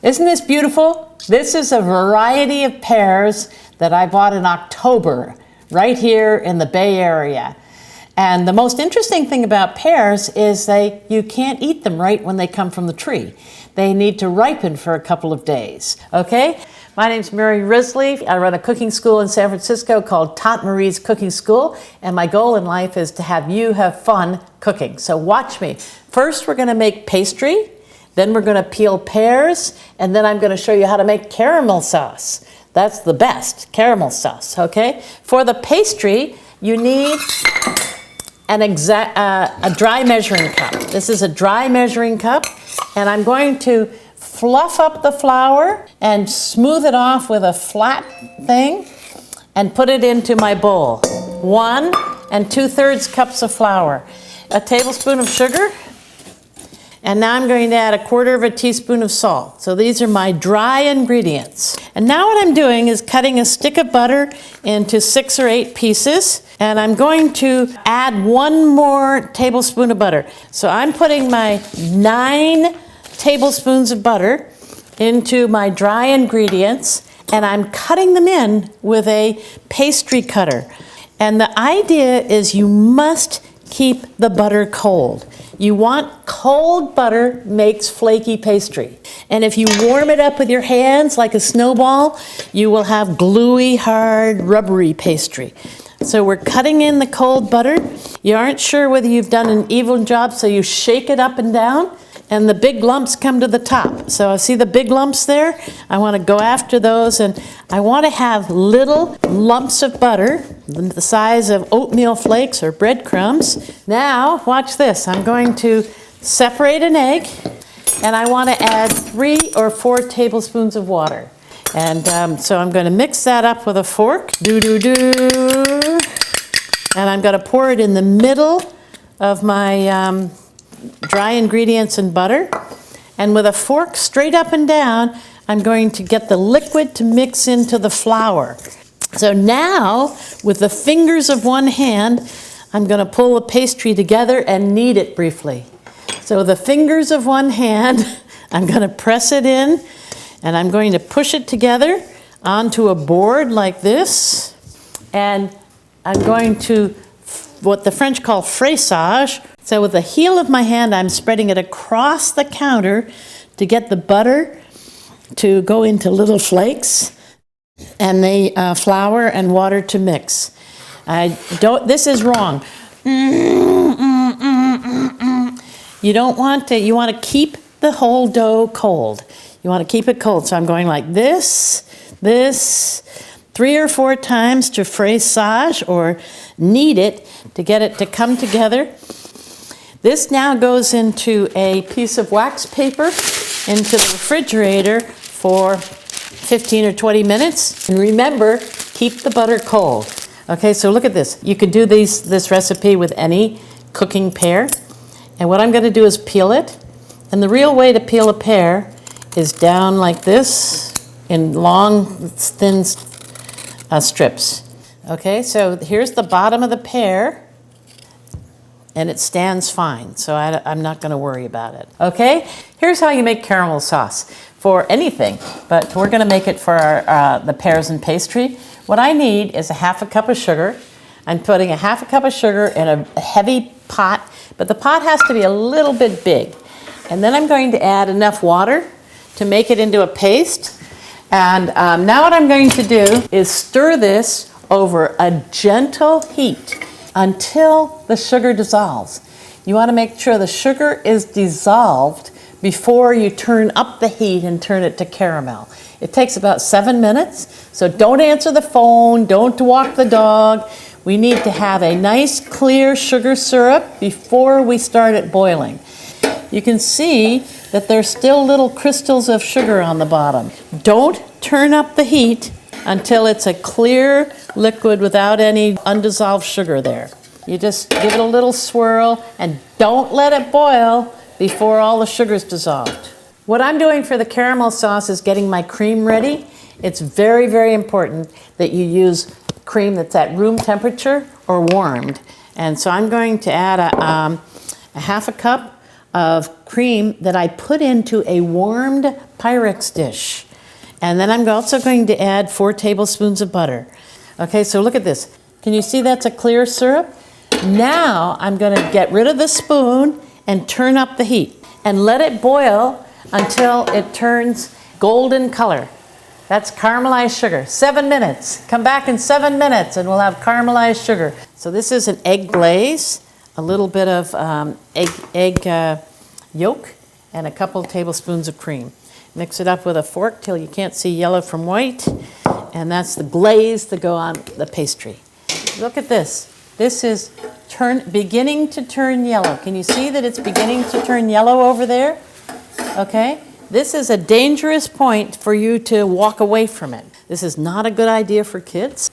Isn't this beautiful? This is a variety of pears that I bought in October, right here in the Bay Area. And the most interesting thing about pears is you can't eat them right when they come from the tree. They need to ripen for a couple of days, okay? My name's Mary Risley. I run a cooking school in San Francisco called Tante Marie's Cooking School, and my goal in life is to have you have fun cooking. So watch me. First, we're gonna make pastry, then we're gonna peel pears, and then I'm gonna show you how to make caramel sauce. That's the best, caramel sauce, okay? For the pastry, you need a dry measuring cup. This is a dry measuring cup, and I'm going to fluff up the flour and smooth it off with a flat thing and put it into my bowl. 1 2/3 cups of flour, a tablespoon of sugar, and now I'm going to add 1/4 teaspoon of salt. So these are my dry ingredients. And now what I'm doing is cutting a stick of butter into 6 or 8 pieces, and I'm going to add 1 more tablespoon of butter. So I'm putting my 9 tablespoons of butter into my dry ingredients, and I'm cutting them in with a pastry cutter. And the idea is you must keep the butter cold. You want cold butter makes flaky pastry. And if you warm it up with your hands like a snowball, you will have gluey, hard, rubbery pastry. So we're cutting in the cold butter. You aren't sure whether you've done an even job, so you shake it up and down, and the big lumps come to the top. So see the big lumps there? I want to go after those, and I want to have little lumps of butter, the size of oatmeal flakes or breadcrumbs. Now, watch this. I'm going to separate an egg, and I want to add 3 or 4 tablespoons of water. And so I'm going to mix that up with a fork. And I'm going to pour it in the middle of my dry ingredients and butter, and with a fork straight up and down, I'm going to get the liquid to mix into the flour. So now, with the fingers of one hand, I'm going to pull the pastry together and knead it briefly. So the fingers of one hand, I'm going to press it in, and I'm going to push it together onto a board like this, and I'm going to what the French call fraisage. So with the heel of my hand, I'm spreading it across the counter to get the butter to go into little flakes and the flour and water to mix. This is wrong. You don't want to, you want to keep the whole dough cold. You want to keep it cold. So I'm going like this, 3 or 4 times to fraisage or knead it to get it to come together. This now goes into a piece of wax paper into the refrigerator for 15 or 20 minutes. And remember, keep the butter cold. Okay, so look at this. You could do this recipe with any cooking pear. And what I'm going to do is peel it. And the real way to peel a pear is down like this in long, thin strips. Okay, so here's the bottom of the pear, and it stands fine, so I'm not going to worry about it. Okay, here's how you make caramel sauce for anything, but we're going to make it for the pears and pastry. What I need is 1/2 cup of sugar. I'm putting 1/2 cup of sugar in a heavy pot, but the pot has to be a little bit big. And then I'm going to add enough water to make it into a paste. And now what I'm going to do is stir this over a gentle heat until the sugar dissolves. You want to make sure the sugar is dissolved before you turn up the heat and turn it to caramel. It takes about 7 minutes, so don't answer the phone, don't walk the dog. We need to have a nice clear sugar syrup before we start it boiling. You can see that there's still little crystals of sugar on the bottom. Don't turn up the heat until it's a clear liquid without any undissolved sugar there. You just give it a little swirl and don't let it boil before all the sugar's dissolved. What I'm doing for the caramel sauce is getting my cream ready. It's very, very important that you use cream that's at room temperature or warmed. And so I'm going to add a 1/2 cup of cream that I put into a warmed Pyrex dish. And then I'm also going to add 4 tablespoons of butter. Okay, so look at this. Can you see that's a clear syrup? Now I'm going to get rid of the spoon and turn up the heat and let it boil until it turns golden color. That's caramelized sugar. 7 minutes. Come back in 7 minutes and we'll have caramelized sugar. So this is an egg glaze, a little bit of egg yolk, and a couple tablespoons of cream. Mix it up with a fork till you can't see yellow from white, and that's the glaze to go on the pastry. Look at this. This is beginning to turn yellow. Can you see that it's beginning to turn yellow over there? Okay? This is a dangerous point for you to walk away from it. This is not a good idea for kids.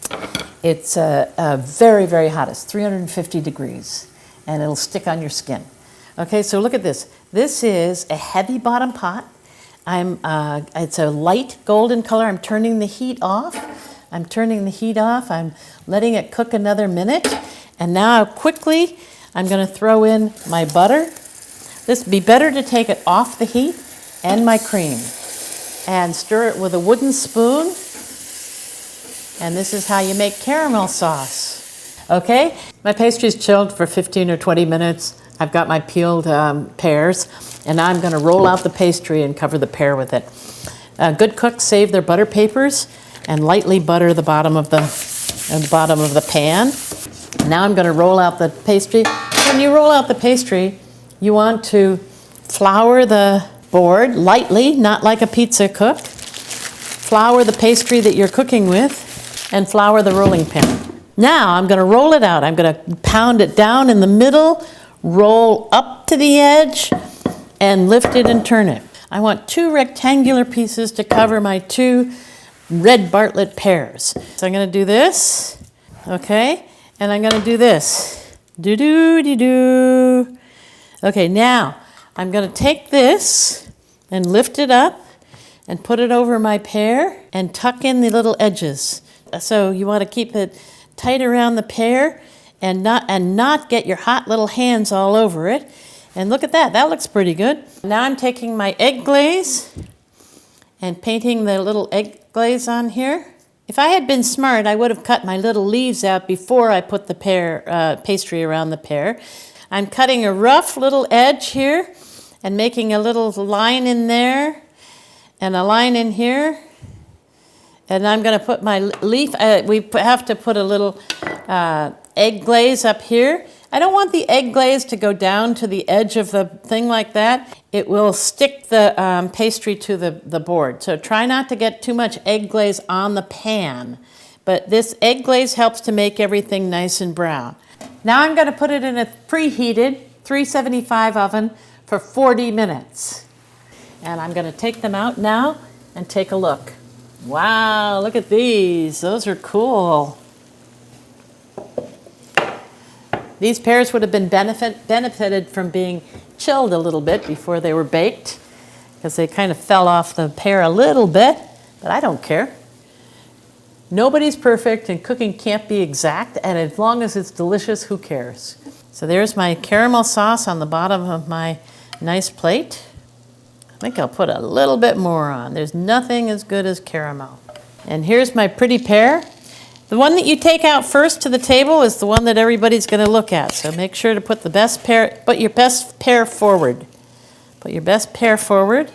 It's very, very hot. It's 350 degrees, and it'll stick on your skin. Okay, so look at this. This is a heavy bottom pot. It's a light golden color. I'm turning the heat off. I'm letting it cook another minute. And now quickly, I'm going to throw in my butter. This would be better to take it off the heat, and my cream. And stir it with a wooden spoon. And this is how you make caramel sauce. Okay? My pastry's chilled for 15 or 20 minutes. I've got my peeled pears, and I'm going to roll out the pastry and cover the pear with it. Good cooks save their butter papers and lightly butter the bottom of the pan. Now I'm going to roll out the pastry. When you roll out the pastry, you want to flour the board lightly, not like a pizza cook. Flour the pastry that you're cooking with, and flour the rolling pin. Now I'm going to roll it out. I'm going to pound it down in the middle, roll up to the edge, and lift it and turn it. I want 2 rectangular pieces to cover my 2 red Bartlett pears. So I'm going to do this, okay, and I'm going to do this. Do-do-de-do. Okay, now I'm going to take this and lift it up and put it over my pear and tuck in the little edges. So you want to keep it tight around the pear and not get your hot little hands all over it. And look at that, that looks pretty good. Now I'm taking my egg glaze and painting the little egg glaze on here. If I had been smart, I would have cut my little leaves out before I put the pastry around the pear. I'm cutting a rough little edge here and making a little line in there and a line in here. And I'm going to put my leaf, we have to put a little egg glaze up here. I don't want the egg glaze to go down to the edge of the thing like that. It will stick the pastry to the board. So try not to get too much egg glaze on the pan. But this egg glaze helps to make everything nice and brown. Now I'm going to put it in a preheated 375 oven for 40 minutes. And I'm going to take them out now and take a look. Wow, look at these. Those are cool. These pears would have been benefited from being chilled a little bit before they were baked, because they kind of fell off the pear a little bit, but I don't care. Nobody's perfect and cooking can't be exact, and as long as it's delicious, who cares? So there's my caramel sauce on the bottom of my nice plate. I think I'll put a little bit more on. There's nothing as good as caramel. And here's my pretty pear. The one that you take out first to the table is the one that everybody's going to look at. So make sure to put your best pear forward. Put your best pear forward.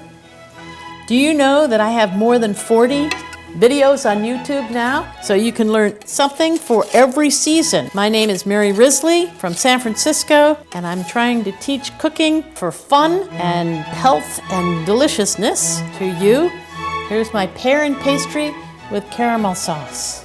Do you know that I have more than 40 videos on YouTube now? So you can learn something for every season. My name is Mary Risley from San Francisco, and I'm trying to teach cooking for fun and health and deliciousness to you. Here's my pear and pastry with caramel sauce.